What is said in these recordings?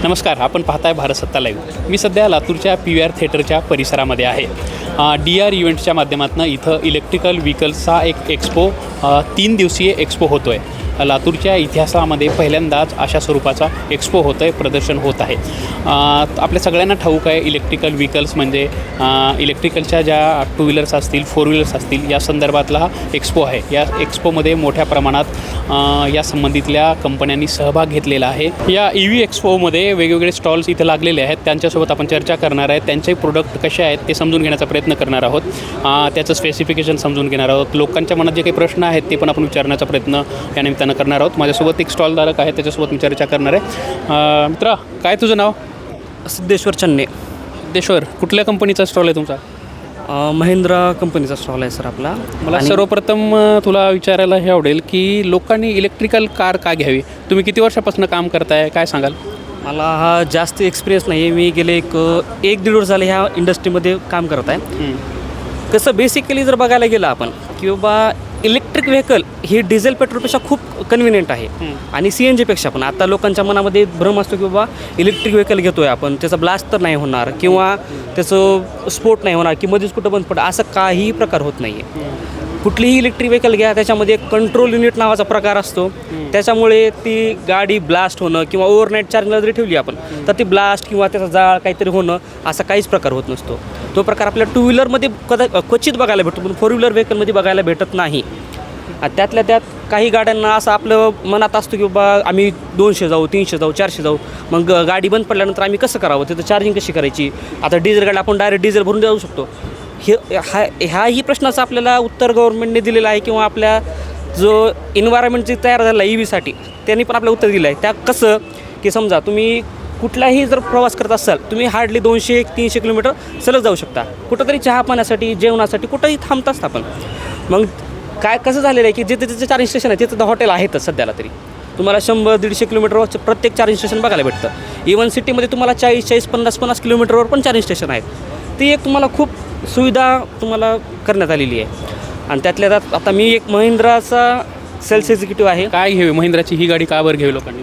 नमस्कार, आपण पाहताय भारत सत्ता लाईव्ह. मी सध्या लातूरच्या PVR थिएटरच्या परिसरामध्ये आहे. DR इव्हेंट्सच्या माध्यमातून इथं इलेक्ट्रिकल व्हेकल्सचा एक एक्सपो 3 दिवसीय एक्सपो होतो आहे. लातूरच्या इतिहासामध्ये पहिल्यांदाच अशा स्वरूपाचा एक्सपो होत आहे, प्रदर्शन होत आहे. आपल्या सगळ्यांना ठाऊक आहे इलेक्ट्रिकल व्हेकल्स म्हणजे इलेक्ट्रिकलच्या ज्या टू व्हीलर्स असतील, फोर व्हीलर्स असतील या संदर्भातला हा एक्सपो आहे. या एक्सपोमध्ये मोठ्या प्रमाणात या संबंधितल्या कंपन्यांनी सहभाग घेतलेला आहे. या EV एक्सपोमध्ये वेगवेगळे स्टॉल्स इथे लागलेले आहेत. त्यांच्यासोबत आपण चर्चा करणार आहे. त्यांचे प्रोडक्ट कसे आहेत ते समजून घेण्याचा प्रयत्न करणार आहोत. त्याचं स्पेसिफिकेशन समजून घेणार आहोत. लोकांच्या मनात जे काही प्रश्न आहेत ते पण आपण विचारण्याचा प्रयत्न या निमित्तानं करणार आहोत. माझ्यासोबत एक स्टॉलधारक आहे, त्याच्यासोबत मी चर्चा करणार आहे. मित्रा, काय तुझं नाव? सिद्धेश्वर चन्ने. सिद्धेश्वर, कुठल्या कंपनीचा स्टॉल आहे तुमचा? महिंद्रा कंपनीचा स्टॉल आहे सर आपला. मला सर्वप्रथम तुला विचारायला हे आवडेल की लोकांनी इलेक्ट्रिकल कार का घ्यावी? तुम्ही किती वर्षापासून काम करताय, काय सांगाल? मला हा जास्त एक्सपिरियन्स नाही आहे. मी गेले एक 1-1.5 वर्ष झाले ह्या इंडस्ट्रीमध्ये काम करत आहे. कसं बेसिकली जर बघायला गेलं आपण की बाबा इलेक्ट्रिक व्हेकल ही डिझेल पेट्रोलपेक्षा खूप कन्व्हिनियंट आहे आणि CNGपेक्षा पण. आता लोकांच्या मनामध्ये भ्रम असतो की बाबा इलेक्ट्रिक व्हेकल घेतो आहे आपण, त्याचा ब्लास्ट तर नाही होणार किंवा त्याचं स्फोट नाही होणार की मध्येच कुठं बंद पडतं, असं काहीही प्रकार होत नाही आहे. कुठलीही इलेक्ट्रिक व्हेकल घ्या, त्याच्यामध्ये एक कंट्रोल युनिट नावाचा प्रकार असतो. त्याच्यामुळे ती गाडी ब्लास्ट होणं किंवा ओव्हरनाईट चार्जिंगला जरी ठेवली आपण तर ती ब्लास्ट किंवा त्याचा जाळ काहीतरी होणं असा काहीच प्रकार होत नसतो. तो प्रकार आपल्या टू व्हीलरमध्ये क्वचित बघायला भेटतो, पण फोर व्हीलर व्हेकलमध्ये बघायला भेटत नाही. त्यातल्या त्यात काही गाड्यांना असं आपलं मनात असतं की बाबा आम्ही 200 जाऊ, 300 जाऊ, 400 जाऊ, मग गाडी बंद पडल्यानंतर आम्ही कसं करावं, तिथं चार्जिंग कशी करायची. आता डिझेल गाडी आपण डायरेक्ट डिझेल भरून जाऊ शकतो. ह्याही प्रश्नाचं आपल्याला उत्तर गव्हर्नमेंटने दिलेलं आहे किंवा आपल्या जो एन्व्हायरमेंट जे तयार झाला EVसाठी त्यांनी पण आपल्याला उत्तर दिलं आहे. त्या कसं की समजा तुम्ही कुठलाही जर प्रवास करत असाल, तुम्ही हार्डली 200-300 किलोमीटर सलग जाऊ शकता. कुठंतरी चहा पाण्यासाठी, जेवणासाठी कुठंही थांबताच आपण. मग काय कसं झालेलं आहे की जिथे तिथे चार्जिंग स्टेशन आहे तिथं हॉटेल आहेतच सध्याला तरी. तुम्हाला 100-150 किलोमीटरवर प्रत्येक चार्जिंग स्टेशन बघायला भेटतं. इव्हन सिटीमध्ये तुम्हाला 40-40, 50-50 किलोमीटरवर पण चार्जिंग स्टेशन आहेत. ती एक तुम्हाला खूप सुविधा तुम्हाला करण्यात आलेली आहे. आणि त्यातल्या त्यात आता मी एक महिंद्राचा सेल्स एक्झिक्युटिव्ह आहे. काय घ्यावी महिंद्राची ही गाडी, का बरं घ्यावी लोकांनी?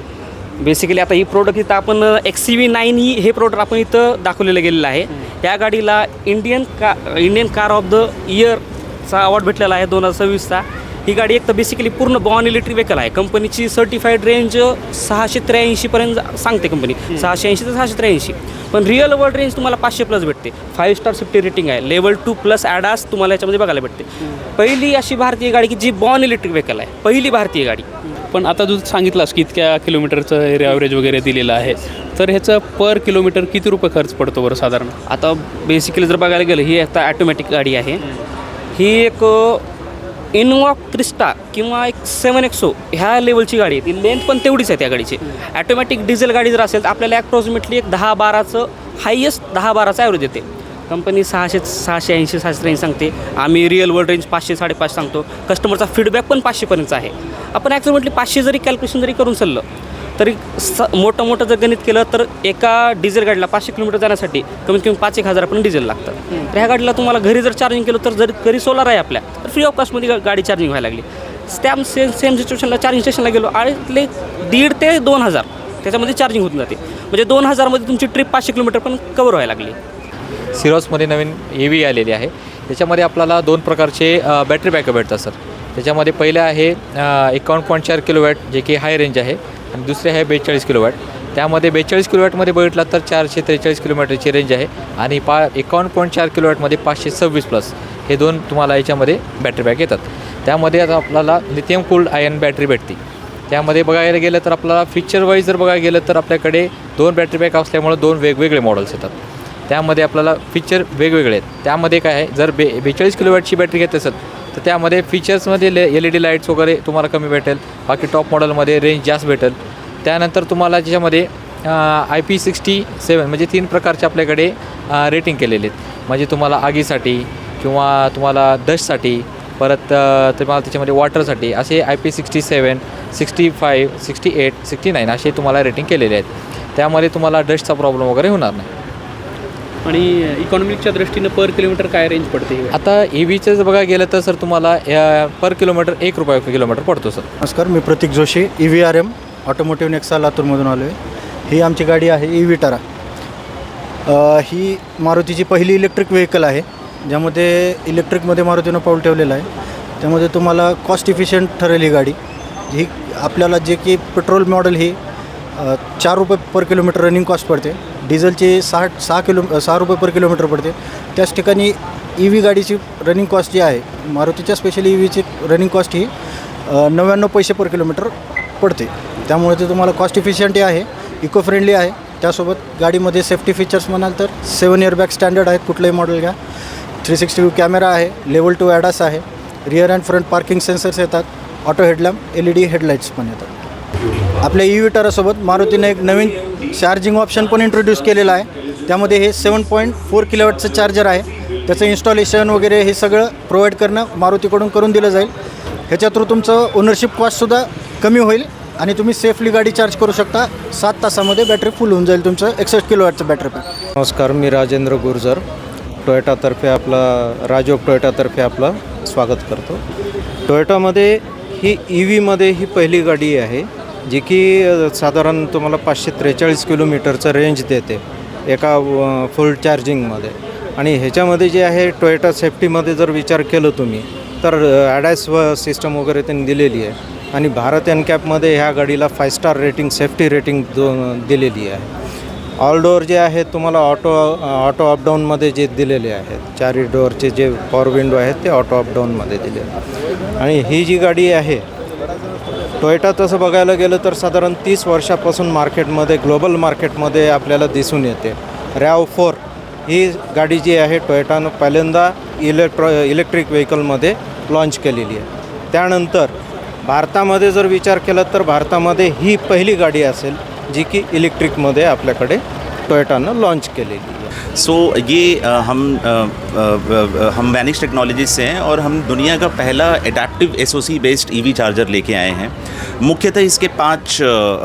बेसिकली आता ही प्रोडक्ट इथं आपण XCV9 हे प्रोडक्ट आपण इथं दाखवलेलं गेलेलं आहे. या गाडीला इंडियन कार ऑफ द इयरचा अवॉर्ड भेटलेला आहे 2026चा. ही गाडी एक तर बेसिकली पूर्ण बॉर्न इलेक्ट्रिक व्हेकल आहे. कंपनीची सर्टिफाईड रेंज 683पर्यंत सांगते कंपनी, 680 ते 683. पण रिअल वर्ल्ड रेंज तुम्हाला 500+ भेटते. 5 स्टार सेफ्टी रेटिंग आहे. लेवल 2+ ॲडास तुम्हाला याच्यामध्ये बघायला भेटते. पहिली अशी भारतीय गाडी की जी बॉर्न इलेक्ट्रिक व्हेकल आहे, पहिली भारतीय गाडी. पण आता तू सांगितलास की इतक्या किलोमीटरचं ॲव्हरेज वगैरे दिलेलं आहे, तर ह्याचं पर किलोमीटर किती रुपये खर्च पडतो बरं साधारण? आता बेसिकली जर बघायला गेलं, ही आता ॲटोमॅटिक गाडी आहे. ही एक इनोवा क्रिस्टा किंवा एक 7XO ह्या लेवलची गाडी आहे. ती लेंथ पण तेवढीच आहे त्या गाडीची. ॲटोमॅटिक डिझेल गाडी जर असेल तर आपल्याला ॲप्रॉक्सिमेटली एक 10-12चं हायेस्ट 10-12चा ॲव्हरेज येते. कंपनी 680, 683 सांगते. आम्ही रिअल वर्ल्ड रेंज 500-550 सांगतो. कस्टमरचा फीडबॅक पण 500पर्यंत आहे. आपण ॲक्च्युअली 500 जरी कॅल्क्युलेशन जरी करून चाललं तरी मोठं जर गणित केलं तर एका डिझेल गाडीला 500 किलोमीटर जाण्यासाठी कमीत कमी 5,000 पण डिझेल लागतात. तर ह्या गाडीला तुम्हाला घरी जर चार्जिंग केलं तर जर घरी सोलार आहे आपल्या तर फ्री ऑफ कॉस्टमध्ये गाडी चार्जिंग व्हायला लागली. सेम सिच्युएशनला चार्जिंग स्टेशनला गेलो आणि 1,500 ते 2,000 त्याच्यामध्ये चार्जिंग होऊन जाते. म्हणजे 2,000मध्ये तुमची ट्रिप 500 किलोमीटर पण कवर व्हायला लागली. सिरॉसमध्ये नवीन EV आलेली आहे. त्याच्यामध्ये आपल्याला 2 प्रकारचे बॅटरी बॅकअप भेटतात सर. त्याच्यामध्ये पहिलं आहे 51.4 किलोवॅट जे की हाय रेंज आहे आणि दुसरे आहे 42 किलोवॅट. त्यामध्ये 42 किलोवॅटमध्ये बघितला तर 443 किलोमीटरची रेंज आहे आणि 51.4 किलोवॅटमध्ये 526+ हे 2 तुम्हाला याच्यामध्ये बॅटरी बॅक येतात. त्यामध्ये आता आपल्याला लिथियम कूल्ड आयन बॅटरी भेटते. त्यामध्ये बघायला गेलं तर आपल्याला फीचर वाईज जर बघायला गेलं तर आपल्याकडे 2 बॅटरी बॅक असल्यामुळे 2 वेगवेगळे मॉडेल्स येतात. त्यामध्ये आपल्याला फीचर वेगवेगळे आहेत. त्यामध्ये काय आहे, जर 42 किलोवॅटची बॅटरी घेत असेल तर त्यामध्ये फीचर्समध्ये LED लाईट्स वगैरे तुम्हाला कमी भेटेल. बाकी टॉप मॉडेलमध्ये रेंज जास्त भेटेल. त्यानंतर तुम्हाला त्याच्यामध्ये IP67 म्हणजे 3 प्रकारचे आपल्याकडे रेटिंग केलेले आहेत. म्हणजे तुम्हाला आगीसाठी किंवा तुम्हाला डस्टसाठी, परत तुम्हाला त्याच्यामध्ये वॉटरसाठी असे IP67, 65, 68, 69 असे तुम्हाला रेटिंग केलेले आहेत. त्यामध्ये तुम्हाला डस्टचा प्रॉब्लेम वगैरे होणार नाही. आणि इकॉनॉमिकच्या दृष्टीनं पर किलोमीटर काय रेंज पडते? आता EVचं जर बघायला गेलं तर सर तुम्हाला पर किलोमीटर ₹1 किलोमीटर पडतो सर. नमस्कार, मी प्रतीक जोशी, EVRM ऑटोमोटिव्ह नेक्सा लातूरमधून आलो आहे. ही आमची गाडी आहे ई विटारा. ही मारुतीची पहिली इलेक्ट्रिक व्हेकल आहे, ज्यामध्ये इलेक्ट्रिकमध्ये मारुतीनं पाऊल ठेवलेलं आहे. त्यामध्ये तुम्हाला कॉस्ट इफिशियंट ठरेल ही गाडी. ही आपल्याला जे की पेट्रोल मॉडेल ही 4 रुपये पर किलोमीटर रनिंग कॉस्ट पडते, डिझेलची 6 रुपये पर किलोमीटर पडते. त्याच ठिकाणी ई व्ही गाडीची रनिंग कॉस्ट जी आहे, मारुतीच्या स्पेशली ई व्हीची रनिंग कॉस्ट ही 99 पैसे पर किलोमीटर पडते. त्यामुळे ते तुम्हाला कॉस्ट इफिशियंटही आहे, इको फ्रेंडली आहे. त्यासोबत गाडीमध्ये सेफ्टी फीचर्स म्हणाल तर 7 एअरबॅग स्टँडर्ड आहेत, कुठलंही मॉडेल घ्या. 360 कॅमेरा आहे, लेवल 2 ॲडास आहे, rear and front parking sensors येतात, ऑटो हेडलॅम्प, LED हेडलाईट्स पण येतात. आपल्या ई विटारासोबत मारुतीने एक नवीन चार्जिंग ऑप्शन पण इंट्रोड्यूस केलेला आहे. त्यामध्ये हे 7.4 किलोवॅटचं चार्जर आहे. त्याचं इन्स्टॉलेशन वगैरे हे सगळं प्रोव्हाइड करणं मारुतीकडून करून दिलं जाईल. ह्याच्या थ्रू तुमचं ओनरशिप कॉस्टसुद्धा कमी होईल आणि तुम्ही सेफली गाडी चार्ज करू शकता. 7 तासामध्ये बॅटरी फुल होऊन जाईल तुमचं 61 किलोवॅटचं बॅटरी पॅक. नमस्कार, मी राजेंद्र गुर्जर, टोयोटातर्फे राजयोग टोयोटातर्फे आपलं स्वागत करतो. टोयोटामध्ये ही ई व्हीमध्ये ही पहिली गाडी आहे जी की साधारण तुम्हाला 543 किलोमीटरचं रेंज देते एका फुल चार्जिंगमध्ये. आणि ह्याच्यामध्ये जे आहे टोयोटा सेफ्टीमध्ये जर विचार केलं तुम्ही तर ॲडॅस सिस्टम वगैरे त्यांनी दिलेली आहे. आणि भारत एनकॅपमध्ये ह्या गाडीला 5 स्टार रेटिंग, सेफ्टी रेटिंग दिलेली आहे. ऑल डोअर जे आहेत तुम्हाला ऑटो अपडाऊनमध्ये जे दिलेले आहेत, 4 डोअरचे जे पॉवर विंडो आहेत ते ऑटो अपडाऊनमध्ये दिले. आणि ही जी गाडी आहे टोयोटा तसं बघायला गेलं तर साधारण 30 वर्षापासून मार्केटमध्ये, ग्लोबल मार्केटमध्ये आपल्याला दिसून येते. RAV4 ही गाडी जी आहे टोयोटानं पहिल्यांदा इलेक्ट्रिक व्हेकलमध्ये लॉन्च केलेली आहे. त्यानंतर भारतामध्ये जर विचार केला तर भारतामध्ये ही पहिली गाडी असेल जी की इलेक्ट्रिकमध्ये आपल्याकडे टोयोटानं लॉन्च केलेली आहे. सो ये हम वैनिक्स टेक्नोलॉजीज से हैं और हम दुनिया का पहला adaptive SoC based EV charger लेके आए हैं. मुख्यतः इसके 5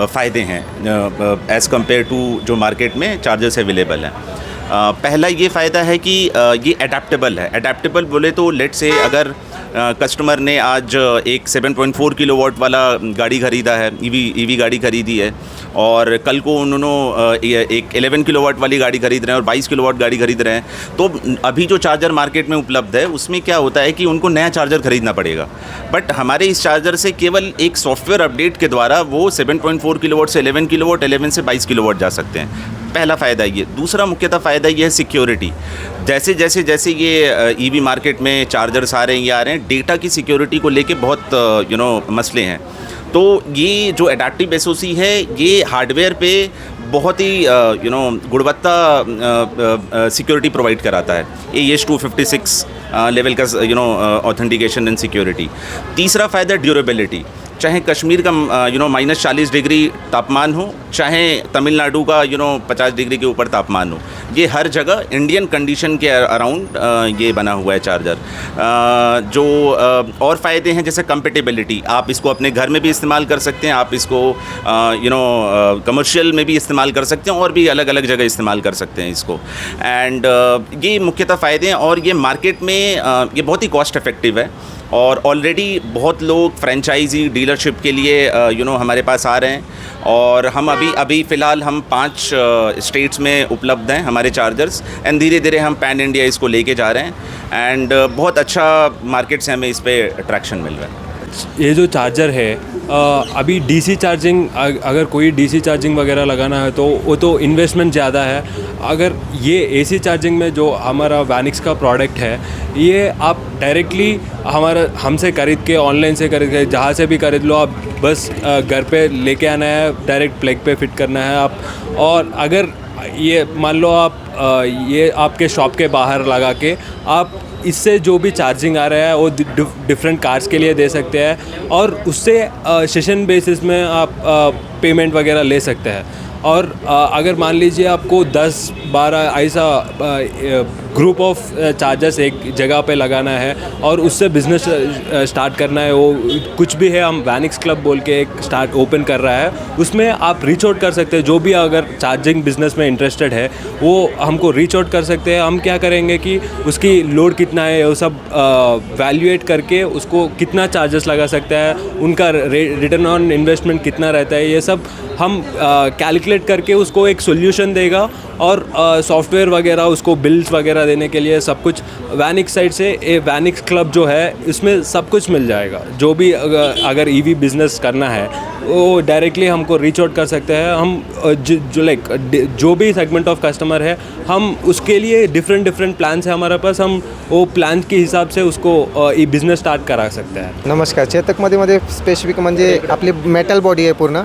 फ़ायदे हैं एज़ कम्पेयर टू जो मार्केट में चार्जर्स अवेलेबल हैं. पहला ये फ़ायदा है कि ये एडेप्टेबल है. एडेप्टेबल बोले तो लेट से अगर कस्टमर ने आज एक 7.4 किलोवाट वाला गाड़ी ख़रीदा है, EV गाड़ी ख़रीदी है, और कल को उन्होंने एक 11 किलोवाट वाली गाड़ी ख़रीद रहे हैं और 22 किलोवाट गाड़ी ख़रीद रहे हैं, तो अभी जो चार्जर मार्केट में उपलब्ध है उसमें क्या होता है कि उनको नया चार्जर ख़रीदना पड़ेगा. बट हमारे इस चार्जर से केवल एक सॉफ्टवेयर अपडेट के द्वारा वो 7.4 किलोवाट से 11 किलोवाट, 11 से 22 किलोवाट जा सकते हैं. पहला फ़ायदा ये. दूसरा मुख्यतः फ़ायदा ये है सिक्योरिटी. जैसे ये EV मार्केट में चार्जर्स आ रहे हैं, ये आ रहे हैं, डेटा की सिक्योरिटी को लेके बहुत मसले हैं. तो ये जो एडेप्टिव SoC है ये हार्डवेयर पे बहुत ही गुणवत्ता सिक्योरिटी प्रोवाइड कराता है. AES 256 लेवल का ऑथेंटिकेशन एंड सिक्योरिटी. तीसरा फ़ायदा ड्यूरेबिलिटी. चाहे कश्मीर का -40 डिग्री तापमान हो, चाहे तमिलनाडु का 50 डिग्री के ऊपर तापमान हो, ये हर जगह इंडियन कंडीशन के अराउंड ये बना हुआ है चार्जर. जो और फ़ायदे हैं जैसे कंपेटेबिलिटी. आप इसको अपने घर में भी इस्तेमाल कर सकते हैं, आप इसको कमर्शियल में भी इस्तेमाल कर सकते हैं, और भी अलग अलग जगह इस्तेमाल कर सकते हैं इसको. एंड ये मुख्यतः फ़ायदे हैं. और ये मार्केट में ये बहुत ही कॉस्ट इफ़ेक्टिव है, और ऑलरेडी बहुत लोग फ्रेंचाइजी डीलरशिप के लिए हमारे पास आ रहे हैं. और हम अभी फ़िलहाल हम 5 स्टेट्स में उपलब्ध हैं हमारे चार्जर्स, एंड धीरे धीरे हम पैन इंडिया इसको लेके जा रहे हैं. एंड बहुत अच्छा मार्केट से हमें इस पर अट्रैक्शन मिल रहा है. ये जो चार्जर है अभी DC चार्जिंग, अगर कोई DC चार्जिंग वगैरह लगाना है तो वो तो इन्वेस्टमेंट ज़्यादा है. अगर ये AC चार्जिंग में जो हमारा वैनिक्स का प्रोडक्ट है, ये आप डायरेक्टली हमसे ख़रीद के, ऑनलाइन से खरीद के, जहाँ से भी खरीद लो, आप बस घर पे लेके आना है, डायरेक्ट प्लग पे फिट करना है आप. और अगर ये मान लो आप ये आपके शॉप के बाहर लगा के आप इससे जो भी चार्जिंग आ रहा है वो डिफरेंट कार्स के लिए दे सकते हैं, और उससे सेशन बेसिस में आप पेमेंट वगैरह ले सकते हैं. और अगर मान लीजिए आपको 10-12 ऐसा ग्रुप ऑफ चार्जर्स एक जगह पे लगाना है और उससे बिज़नेस स्टार्ट करना है। वो कुछ भी है, हम वैनिक्स क्लब बोल के एक स्टार्ट ओपन कर रहा है, उसमें आप रीच आउट कर सकते हैं। जो भी अगर चार्जिंग बिज़नेस में इंटरेस्टेड है वो हमको रीच आउट कर सकते हैं। हम क्या करेंगे कि उसकी लोड कितना है वो सब वैल्यूएट करके उसको कितना चार्जेस लगा सकता है, उनका रिटर्न ऑन इन्वेस्टमेंट कितना रहता है, ये सब हम कैलकुलेट करके उसको एक सोल्यूशन देगा। और सॉफ्टवेयर वगैरह उसको बिल्स वगैरह देने के लिए सब कुछ वैनिक्स साइड से वैनिक्स क्लब जो है इसमें सब कुछ मिल जाएगा। जो भी अगर ईवी बिज़नेस करना है वो डायरेक्टली हमको रीच आउट कर सकते हैं। हम जो भी सेगमेंट ऑफ कस्टमर है हम उसके लिए डिफरेंट प्लान्स है हमारे पास, हम वो प्लान के हिसाब से उसको ई बिझनेस स्टार्ट करा सकते हैं। नमस्कार. चेतकमध्ये स्पेसिफिक म्हणजे आपली मेटल बॉडी आहे पूर्ण.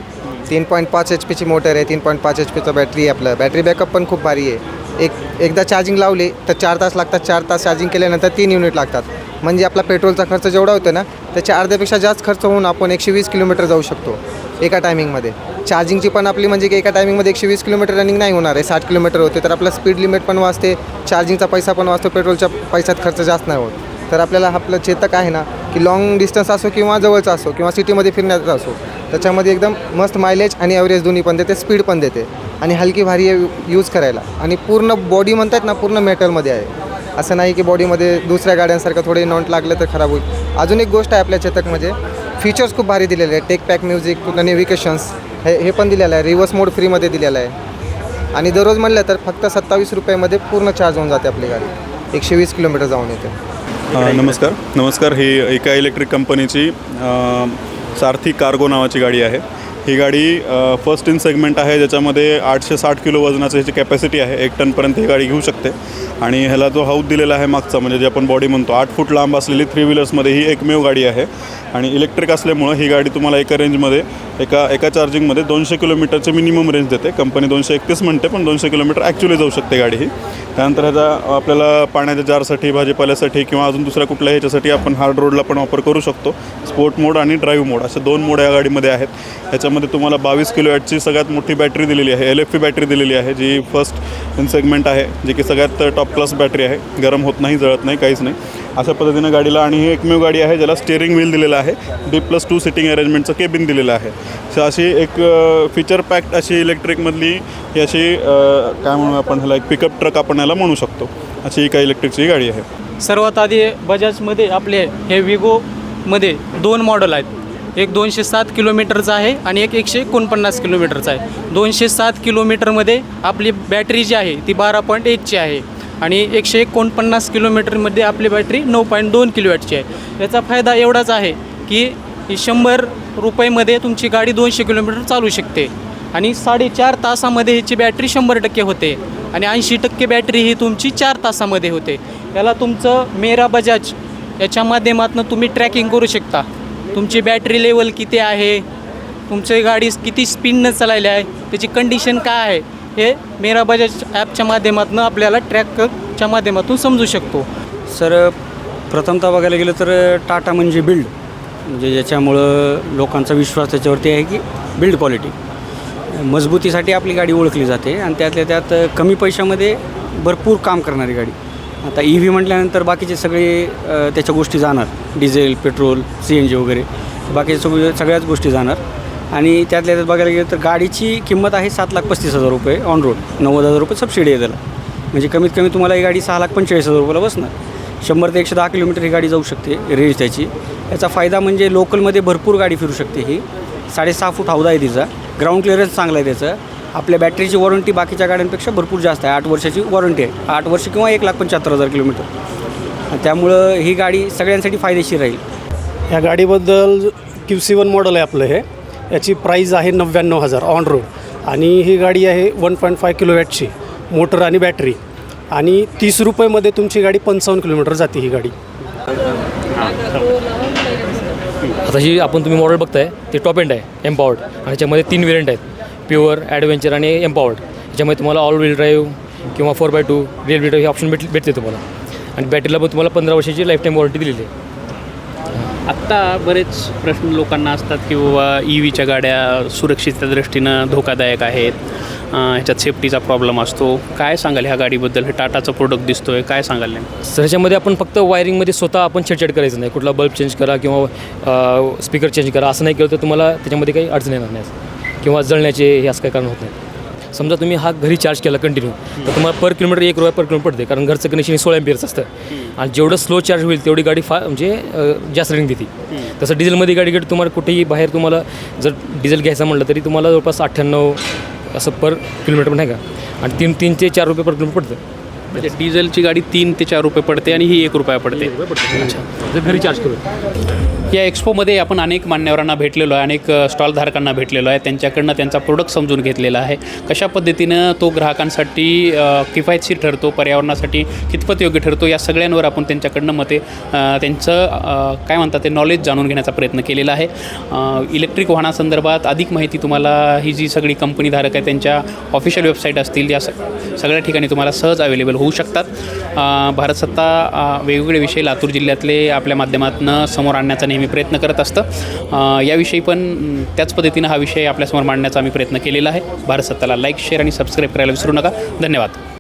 3.5 HP मोटर आहे, 3.5 HP बॅटरी आहे. आपलं बॅटरी बॅकअप पण खूप भारी आहे. एकदा चार्जिंग लावली तर 4 तास लागतात. 4 तास चार्जिंग केल्यानंतर 3 युनिट लागतात. म्हणजे आपला पेट्रोलचा खर्च जेवढा होतो ना त्याच्या अर्ध्यापेक्षा जास्त खर्च होऊन आपण 120 किलोमीटर जाऊ शकतो एका टायमिंगमध्ये. चार्जिंगची पण आपली म्हणजे की एका टायमिंगमध्ये 120 किलोमीटर रनिंग नाही होणार आहे, 60 किलोमीटर होते. तर आपला स्पीड लिमिट पण वाचते, चार्जिंगचा पैसा पण वाचतो, पेट्रोलच्या पैशात खर्च जास्त नाही होत. तर आपल्याला आपलं चेतक आहे ना की लाँग डिस्टन्स असो किंवा जवळचा असो किंवा सिटीमध्ये फिरण्याचा असो त्याच्यामध्ये एकदम मस्त मायलेज आणि ॲव्हरेज दोन्ही पण देते, स्पीड पण देते आणि हलकी भारी यूज करायला. आणि पूर्ण बॉडी म्हणतात ना पूर्ण मेटलमध्ये आहे. असं नाही की बॉडीमध्ये दुसऱ्या गाड्यांसारखं थोडे नॉट लागलं तर खराब होईल. अजून एक गोष्ट आहे आपल्या चेतकमध्ये, फीचर्स खूप भारी दिलेले आहे. टेक पॅक म्युझिक, पूर्ण नेव्हिगेशन्स हे पण दिलेलं आहे. रिव्हर्स मोड फ्रीमध्ये दिलेलं आहे. आणि दररोज म्हणलं तर फक्त 27 रुपयामध्ये पूर्ण चार्ज होऊन जाते आपली गाडी, 120 किलोमीटर जाऊन येते. नमस्कार. ही एका इलेक्ट्रिक कंपनीची सारथी कार्गो नावाची गाडी आहे. ही गाडी फर्स्ट इन सेगमेंट आहे, ज्याच्यामध्ये 860 किलो वजनाची ह्याची कॅपॅसिटी आहे. 1 टनपर्यंत ही गाडी घेऊ शकते. आणि ह्याला जो हाऊस दिलेला आहे मागचा, म्हणजे जे आपण बॉडी म्हणतो, 8 फूट लांब असलेली 3 व्हीलर्समध्ये ही एकमेव गाडी आहे. आणि इलेक्ट्रिक असल्यामुळं ही गाडी तुम्हाला एका रेंजमध्ये एका चार्जिंगमध्ये 200 किलोमीटरचे मिनिमम रेंज देते. कंपनी 231 म्हणते, पण 200 किलोमीटर ॲक्च्युली जाऊ शकते गाडी ही. त्यानंतर ह्याचा आपल्याला पाण्याच्या जारसाठी, भाजीपाल्यासाठी किंवा अजून दुसऱ्या कुठल्याही ह्याच्यासाठी आपण हार्ड रोडला पण वापर करू शकतो. स्पोर्ट मोड आणि ड्राईव्ह मोड असे 2 मोड या गाडीमध्ये आहेत. ह्याच्यामध्ये तुम्हाला 22 किलोवॅटची सगळ्यात मोठी बॅटरी दिलेली आहे, LFP बॅटरी दिलेली आहे, जी फर्स्ट इन सेगमेंट आहे, जी की सगळ्यात टॉप क्लास बॅटरी आहे. गरम होत नाही, जळत नाही, काहीच नाही अशा पद्धतीनं गाडीला. आणि ही एकमेव गाडी आहे ज्याला स्टिअरिंग व्हील दिलेला आहे, D+2 सिटिंग अरेंजमेंटचं केबिन दिलेलं आहे. सो अशी एक फीचर पॅक्ड अशी इलेक्ट्रिकमधली ही अशी काय म्हणू आपण ह्याला एक पिकअप ट्रक आपण ह्याला म्हणू शकतो, अशी एका इलेक्ट्रिकची गाडी आहे. सर्वात आधी बजाजमध्ये आपले हे विगोमध्ये 2 मॉडेल आहेत. एक 207 किलोमीटरचा आहे आणि एक 149 किलोमीटरचा आहे. 207 किलोमीटरमध्ये आपली बॅटरी जी आहे ती 12.1ची आहे आणि 149 किलोमीटरमध्ये आपली बॅटरी 9.2 किलोवॅटची आहे. याचा फायदा एवढाच आहे की 100 रुपयामध्ये तुमची गाडी 200 किलोमीटर चालू शकते आणि 4.5 तासामध्ये ह्याची बॅटरी 100% होते आणि 80% बॅटरी ही तुमची 4 तासामध्ये होते. याला तुमचं मेरा बजाज याच्या माध्यमातून तुम्ही ट्रॅकिंग करू शकता. तुमची बॅटरी लेवल किती आहे, तुमची गाडी किती स्पीडनं चालवली आहे, त्याची कंडिशन काय आहे, हे मेरा बजाज ॲपच्या माध्यमातून आपल्याला ट्रॅकच्या माध्यमातून समजू शकतो. सर, प्रथमतः बघायला गेलं तर टाटा म्हणजे बिल्ड, म्हणजे ज्याच्यामुळं लोकांचा विश्वास त्याच्यावरती आहे की बिल्ड क्वालिटी, मजबूतीसाठी आपली गाडी ओळखली जाते आणि त्यातल्या त्यात कमी पैशामध्ये भरपूर काम करणारी गाडी. आता EV म्हटल्यानंतर बाकीचे सगळे त्याच्या गोष्टी जाणार, डिझेल, पेट्रोल, CNG वगैरे बाकीचे सगळ्याच गोष्टी जाणार. आणि त्यातल्या त्यात बघायला गेलं तर गाडीची किंमत आहे 7,35,000 रुपये ऑन रोड, 90,000 रुपये सबसिडी आहे त्याला. म्हणजे कमीत कमी तुम्हाला ही गाडी 6,45,000 रुपयाला बसणार. 100 ते 110 किलोमीटर ही गाडी जाऊ शकते रेंज त्याची. याचा फायदा म्हणजे लोकलमध्ये भरपूर गाडी फिरू शकते. ही 6.5 फूट हौदा आहे तिचा, ग्राउंड क्लिअरन्स चांगला आहे त्याचं. आपल्या बॅटरीची वॉरंटी बाकीच्या गाड्यांपेक्षा भरपूर जास्त आहे, 8 वर्षाची वॉरंटी आहे, 8 वर्ष किंवा 1,75,000 किलोमीटर. त्यामुळं ही गाडी सगळ्यांसाठी फायदेशीर राहील. या गाडीबद्दल QC1 मॉडेल आहे आपलं हे. याची प्राईज आहे 99,000 ऑन रोड आणि ही गाडी आहे 1.5 किलोवॅटची मोटर आणि बॅटरी आणि 30 रुपयेमध्ये तुमची गाडी 55 किलोमीटर जाते ही गाडी. आता ही आपण तुम्ही मॉडेल बघताय ते टॉप एंड आहे, एम्पावर्ड, आणि याच्यामध्ये 3 व्हेरियंट आहेत, प्युअर, ॲडव्हेंचर आणि एम्पावर्ड. याच्यामध्ये तुम्हाला ऑल व्हील ड्राईव्ह किंवा 4x2 रिअल व्हील ड्राईव्ह हे ऑप्शन भेटते तुम्हाला. आणि बॅटरीला पण तुम्हाला 15 वर्षाची लाईफ टाईम वॉरंटी दिलेली आहे. आत्ता बरेच प्रश्न लोकांना असतात की बाबा ई व्हीच्या गाड्या सुरक्षेच्या दृष्टीनं धोकादायक आहेत, ह्याच्यात सेफ्टीचा प्रॉब्लेम असतो. काय सांगाल ह्या गाडीबद्दल? हे टाटाचं प्रोडक्ट दिसतोय, काय सांगाल नाही? सर ह्याच्यामध्ये आपण फक्त वायरिंगमध्ये स्वतः आपण छेडछाड करायचं नाही. कुठला बल्ब चेंज करा किंवा स्पीकर चेंज करा असं नाही केलं तर तुम्हाला त्याच्यामध्ये काही अडचण येणार नाही किंवा जळण्याचे हे असं काही कारण होत नाही. समजा तुम्ही हा घरी चार्ज केला कंटिन्यू तर तुम्हाला पर किलोमीटर ₹1 पर किलोमीटर पडते, कारण घरचं कनेक्शन 16 एम्पियरचं असतं आणि जेवढं स्लो चार्ज होईल तेवढी गाडी म्हणजे जास्त रेंज देते. तसं डिझेलमध्ये गाडी तुम्हाला कुठेही बाहेर तुम्हाला जर डिझेल घ्यायचं म्हटलं तरी तुम्हाला जवळपास 98 असं पर किलोमीटर नाही का, आणि 3 ते 4 रुपये पर किलोमीटर पडतं. म्हणजे डिझेलची गाडी 3 ते 4 रुपये पडते आणि ही ₹1 पडते. अच्छा, जर घरी चार्ज करू. या एक्सपोमध्ये आपण अनेक मान्यवरांना भेटलेलो आहे, अनेक स्टॉलधारकांना भेटलेलो आहे, त्यांच्याकडनं त्यांचा प्रोडक्ट समजून घेतलेला आहे. कशा पद्धतीनं तो ग्राहकांसाठी किफायतशीर ठरतो, पर्यावरणासाठी कितपत योग्य ठरतो, या सगळ्यांवर आपण त्यांच्याकडनं मते त्यांचं काय म्हणतात ते नॉलेज जाणून घेण्याचा प्रयत्न केलेला आहे. इलेक्ट्रिक वाहनासंदर्भात अधिक माहिती तुम्हाला ही जी सगळी कंपनीधारक आहे त्यांच्या ऑफिशियल वेबसाईट असतील या सगळ्या ठिकाणी तुम्हाला सहज अवेलेबल होऊ शकतात. भारत सत्ता वेगवेगळे विषय लातूर जिल्ह्यातले आपल्या माध्यमातून समोर आणण्याचा नेहमी प्रयत्न करत असतं. याविषयी पण त्याच पद्धतीनं हा विषय आपल्यासमोर मांडण्याचा आम्ही प्रयत्न केलेला आहे. भारत सत्ताला लाईक, शेअर आणि सबस्क्राईब करायला विसरू नका. धन्यवाद.